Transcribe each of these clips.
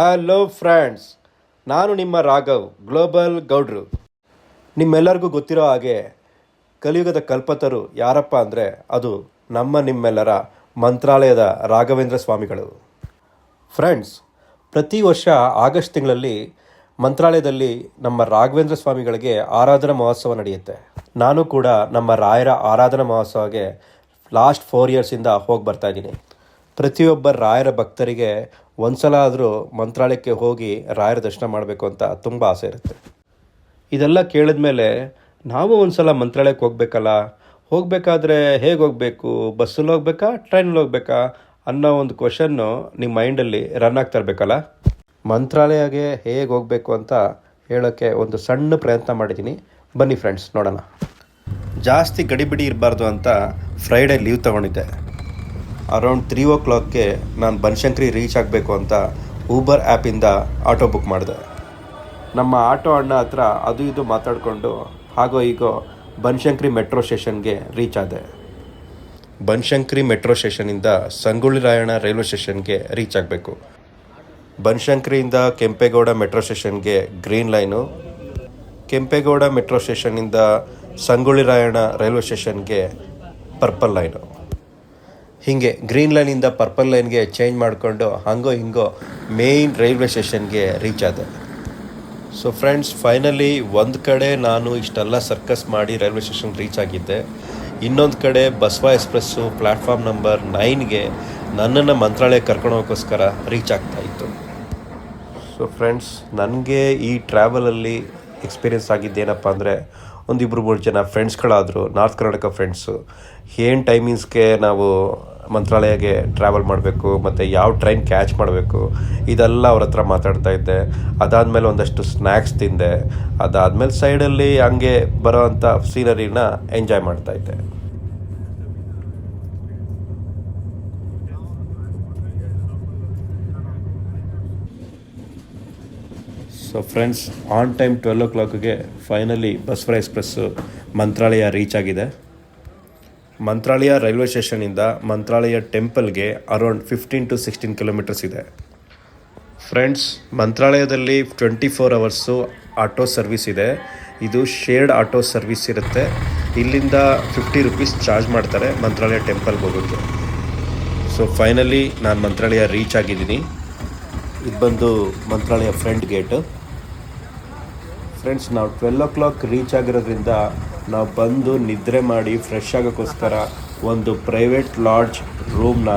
Hello friends, ನಾನು ನಿಮ್ಮ Raghav global ಗೌಡ್ರು. ನಿಮ್ಮೆಲ್ಲರಿಗೂ ಗೊತ್ತಿರೋ ಹಾಗೆ ಕಲಿಯುಗದ ಕಲ್ಪತರು ಯಾರಪ್ಪ ಅಂದರೆ ಅದು ನಿಮ್ಮೆಲ್ಲರ ಮಂತ್ರಾಲಯದ ರಾಘವೇಂದ್ರ ಸ್ವಾಮಿಗಳು. ಫ್ರೆಂಡ್ಸ್, ಪ್ರತಿ ವರ್ಷ ಆಗಸ್ಟ್ ತಿಂಗಳಲ್ಲಿ ಮಂತ್ರಾಲಯದಲ್ಲಿ ನಮ್ಮ ರಾಘವೇಂದ್ರ ಸ್ವಾಮಿಗಳಿಗೆ ಆರಾಧನಾ ಮಹೋತ್ಸವ ನಡೆಯುತ್ತೆ. ನಾನು ಕೂಡ ನಮ್ಮ ರಾಯರ ಆರಾಧನಾ ಮಹೋತ್ಸವಕ್ಕೆ ಲಾಸ್ಟ್ 4 ಇಯರ್ಸಿಂದ ಹೋಗಿ ಬರ್ತಾಯಿದ್ದೀನಿ. ಪ್ರತಿಯೊಬ್ಬ ರಾಯರ ಭಕ್ತರಿಗೆ ಒಂದ್ಸಲ ಆದರೂ ಮಂತ್ರಾಲಯಕ್ಕೆ ಹೋಗಿ ರಾಯರ ದರ್ಶನ ಮಾಡಬೇಕು ಅಂತ ತುಂಬ ಆಸೆ ಇರುತ್ತೆ. ಇದೆಲ್ಲ ಕೇಳಿದ ಮೇಲೆ ನಾವು ಒಂದ್ಸಲ ಮಂತ್ರಾಲಯಕ್ಕೆ ಹೋಗಬೇಕಾದ್ರೆ ಹೇಗೆ ಹೋಗಬೇಕು, ಬಸ್ಸಲ್ಲಿ ಹೋಗ್ಬೇಕಾ ಟ್ರೈನಲ್ಲಿ ಹೋಗ್ಬೇಕಾ ಅನ್ನೋ ಒಂದು ಕ್ವಶನ್ನು ನಿಮ್ಮ ಮೈಂಡಲ್ಲಿ ರನ್ ಆಗ್ತಾ ಇರಬೇಕಲ್ಲ. ಮಂತ್ರಾಲಯಗೆ ಹೇಗೆ ಹೋಗಬೇಕು ಅಂತ ಹೇಳೋಕ್ಕೆ ಒಂದು ಸಣ್ಣ ಪ್ರಯತ್ನ ಮಾಡಿದ್ದೀನಿ. ಬನ್ನಿ ಫ್ರೆಂಡ್ಸ್, ನೋಡೋಣ. ಜಾಸ್ತಿ ಗಡಿಬಿಡಿ ಇರಬಾರ್ದು ಅಂತ ಫ್ರೈಡೇ ಲೀವ್ ತೊಗೊಂಡಿದ್ದೆ. ಅರೌಂಡ್ 3 o'clockಗೆ ನಾನು ಬನಶಂಕರಿ ರೀಚ್ ಆಗಬೇಕು ಅಂತ ಊಬರ್ ಆ್ಯಪಿಂದ ಆಟೋ ಬುಕ್ ಮಾಡಿದೆ. ನಮ್ಮ ಆಟೋ ಅಣ್ಣ ಹತ್ರ ಅದು ಇದು ಮಾತಾಡಿಕೊಂಡು ಹಾಗೋ ಹೀಗೋ ಬನಶಂಕರಿ ಮೆಟ್ರೋ ಸ್ಟೇಷನ್ಗೆ ರೀಚ್ ಆದೆ. ಬನಶಂಕರಿ ಮೆಟ್ರೋ ಸ್ಟೇಷನಿಂದ ಸಂಗೊಳ್ಳಿ ರಾಯಣ್ಣ ರೈಲ್ವೆ ಸ್ಟೇಷನ್ಗೆ ರೀಚ್ ಆಗಬೇಕು. ಬನಶಂಕರಿಯಿಂದ ಕೆಂಪೇಗೌಡ ಮೆಟ್ರೋ ಸ್ಟೇಷನ್ಗೆ ಗ್ರೀನ್ ಲೈನು, ಕೆಂಪೇಗೌಡ ಮೆಟ್ರೋ ಸ್ಟೇಷನ್ನಿಂದ ಸಂಗೊಳ್ಳಿ ರಾಯಣ್ಣ ರೈಲ್ವೆ ಸ್ಟೇಷನ್ಗೆ ಪರ್ಪಲ್ ಲೈನು. ಹೀಗೆ ಗ್ರೀನ್ ಲೈನಿಂದ ಪರ್ಪಲ್ ಲೈನ್ಗೆ ಚೇಂಜ್ ಮಾಡಿಕೊಂಡು ಹಂಗೋ ಹಿಂಗೋ ಮೇಯ್ನ್ ರೈಲ್ವೆ ಸ್ಟೇಷನ್ಗೆ ರೀಚ್ ಆದೆ. ಸೊ ಫ್ರೆಂಡ್ಸ್, ಫೈನಲಿ ಒಂದು ಕಡೆ ನಾನು ಇಷ್ಟೆಲ್ಲ ಸರ್ಕಸ್ ಮಾಡಿ ರೈಲ್ವೆ ಸ್ಟೇಷನ್ ರೀಚ್ ಆಗಿದ್ದೆ, ಇನ್ನೊಂದು ಕಡೆ ಬಸವ ಎಕ್ಸ್ಪ್ರೆಸ್ಸು ಪ್ಲ್ಯಾಟ್ಫಾರ್ಮ್ ನಂಬರ್ 9ಗೆ ನನ್ನನ್ನು ಮಂತ್ರಾಲಯಕ್ಕೆ ಕರ್ಕೊಂಡು ಹೋಗೋಕ್ಕೋಸ್ಕರ ರೀಚ್ ಆಗ್ತಾಯಿತ್ತು. ಸೊ ಫ್ರೆಂಡ್ಸ್, ನನಗೆ ಈ ಟ್ರಾವೆಲಲ್ಲಿ ಎಕ್ಸ್ಪೀರಿಯೆನ್ಸ್ ಆಗಿದ್ದೇನಪ್ಪ ಅಂದರೆ, 1-2-3 ಜನ ಫ್ರೆಂಡ್ಸ್ಗಳಾದರು, ನಾರ್ತ್ ಕರ್ನಾಟಕ ಫ್ರೆಂಡ್ಸು. ಏನು ಟೈಮಿಂಗ್ಸ್ಗೆ ನಾವು ಮಂತ್ರಾಲಯಗೆ ಟ್ರಾವೆಲ್ ಮಾಡಬೇಕು ಮತ್ತು ಯಾವ ಟ್ರೈನ್ ಕ್ಯಾಚ್ ಮಾಡಬೇಕು ಇದೆಲ್ಲ ಅವ್ರ ಹತ್ರ ಮಾತಾಡ್ತಾ ಇದ್ದೆ. ಅದಾದಮೇಲೆ ಒಂದಷ್ಟು ಸ್ನ್ಯಾಕ್ಸ್ ತಿಂದೆ. ಅದಾದಮೇಲೆ ಸೈಡಲ್ಲಿ ಹಂಗೆ ಬರೋವಂಥ ಸೀನರಿನ ಎಂಜಾಯ್ ಮಾಡ್ತಾಯಿದ್ದೆ. ಸೊ ಫ್ರೆಂಡ್ಸ್, ಆನ್ ಟೈಮ್ 12 o'clockಗೆ finally Basava express Mantralaya reach ಆಗಿದೆ. ಮಂತ್ರಾಲಯ ರೈಲ್ವೆ ಸ್ಟೇಷನಿಂದ ಮಂತ್ರಾಲಯ ಟೆಂಪಲ್ಗೆ ಅರೌಂಡ್ 15 to 16 kilometers ಇದೆ. ಫ್ರೆಂಡ್ಸ್, ಮಂತ್ರಾಲಯದಲ್ಲಿ 24 hours ಆಟೋ ಸರ್ವಿಸ್ ಇದೆ. ಇದು ಶೇರ್ಡ್ ಆಟೋ ಸರ್ವಿಸ್ ಇರುತ್ತೆ. ಇಲ್ಲಿಂದ 50 rupees ಚಾರ್ಜ್ ಮಾಡ್ತಾರೆ ಮಂತ್ರಾಲಯ ಟೆಂಪಲ್ಗೆ ಹೋಗೋಕ್ಕೆ. ಸೊ ಫೈನಲಿ ನಾನು ಮಂತ್ರಾಲಯ ರೀಚ್ ಆಗಿದ್ದೀನಿ. ಇದು ಬಂದು ಮಂತ್ರಾಲಯ ಫ್ರಂಟ್ ಗೇಟು. ಫ್ರೆಂಡ್ಸ್, ನಾವು 12 o'clock ರೀಚ್ ಆಗಿರೋದ್ರಿಂದ ನಾವು ಬಂದು ನಿದ್ರೆ ಮಾಡಿ ಫ್ರೆಶ್ ಆಗೋಕ್ಕೋಸ್ಕರ ಒಂದು ಪ್ರೈವೇಟ್ ಲಾಡ್ಜ್ ರೂಮ್ನ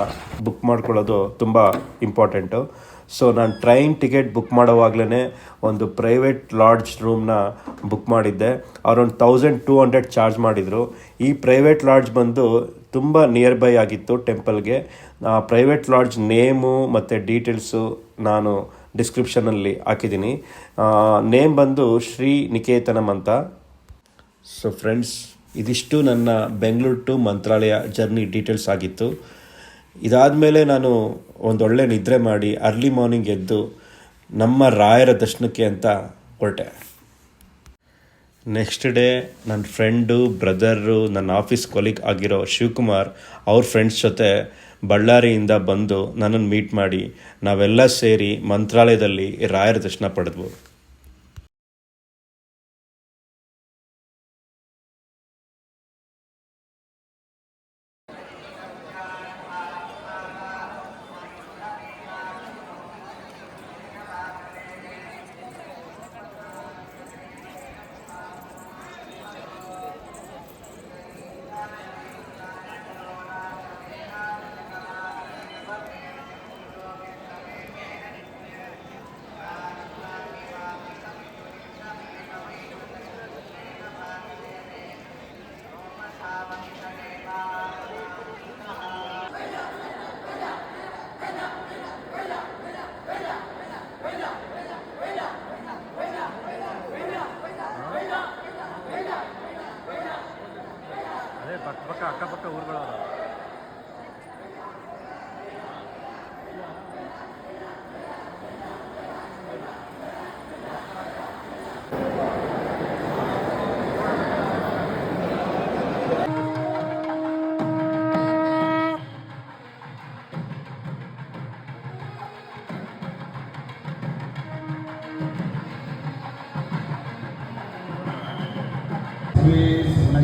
ಬುಕ್ ಮಾಡ್ಕೊಳ್ಳೋದು ತುಂಬ ಇಂಪಾರ್ಟೆಂಟು. ಸೊ ನಾನು ಟ್ರೈನ್ ಟಿಕೆಟ್ ಬುಕ್ ಮಾಡೋವಾಗಲೇ ಒಂದು ಪ್ರೈವೇಟ್ ಲಾಡ್ಜ್ ರೂಮ್ನ ಬುಕ್ ಮಾಡಿದ್ದೆ. ಅರೌಂಡ್ 1200 ಚಾರ್ಜ್ ಮಾಡಿದರು. ಈ ಪ್ರೈವೇಟ್ ಲಾಡ್ಜ್ ಬಂದು ತುಂಬ ನಿಯರ್ ಬೈ ಆಗಿತ್ತು ಟೆಂಪಲ್ಗೆ. ಪ್ರೈವೇಟ್ ಲಾಡ್ಜ್ ನೇಮು ಮತ್ತು ಡೀಟೇಲ್ಸು ನಾನು ಡಿಸ್ಕ್ರಿಪ್ಷನಲ್ಲಿ ಹಾಕಿದ್ದೀನಿ. ನೇಮ್ ಬಂದು ಶ್ರೀ ನಿಕೇತನಂ ಅಂತ. ಸೊ ಫ್ರೆಂಡ್ಸ್, ಇದಿಷ್ಟು ನನ್ನ Bengaluru to Mantralaya journey details ಆಗಿತ್ತು. ಇದಾದಮೇಲೆ ನಾನು ಒಂದೊಳ್ಳೆ ನಿದ್ರೆ ಮಾಡಿ ಅರ್ಲಿ ಮಾರ್ನಿಂಗ್ ಎದ್ದು ನಮ್ಮ ರಾಯರ ದರ್ಶನಕ್ಕೆ ಅಂತ ಹೊರಟೆ. ನೆಕ್ಸ್ಟ್ ಡೇ ನನ್ನ ಫ್ರೆಂಡು, ಬ್ರದರು, ನನ್ನ ಆಫೀಸ್ ಕೊಲೀಗ್ ಆಗಿರೋ ಶಿವಕುಮಾರ್ ಅವ್ರ ಫ್ರೆಂಡ್ಸ್ ಜೊತೆ ಬಳ್ಳಾರಿಯಿಂದ ಬಂದು ನನ್ನನ್ನು ಮೀಟ್ ಮಾಡಿ ನಾವೆಲ್ಲ ಸೇರಿ ಮಂತ್ರಾಲಯದಲ್ಲಿ ರಾಯರ ದರ್ಶನ ಪಡೆದ್ವು.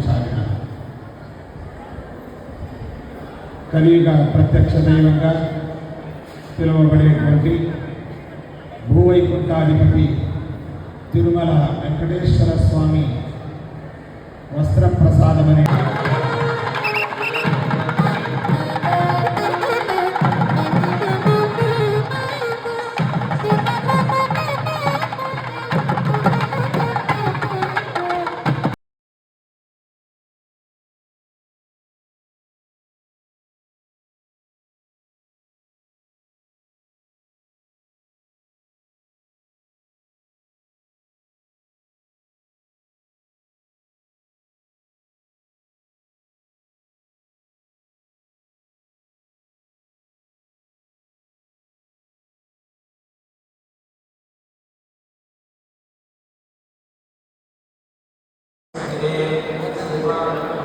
సాగిన కలియుగ ప్రత్యక్ష దైవంగా పిలువబడేటువంటి భూవైకుంఠాధిపతి తిరుమల వెంకటేశ్వర స్వామి వస్త్ర ప్రసాదం అనే Today,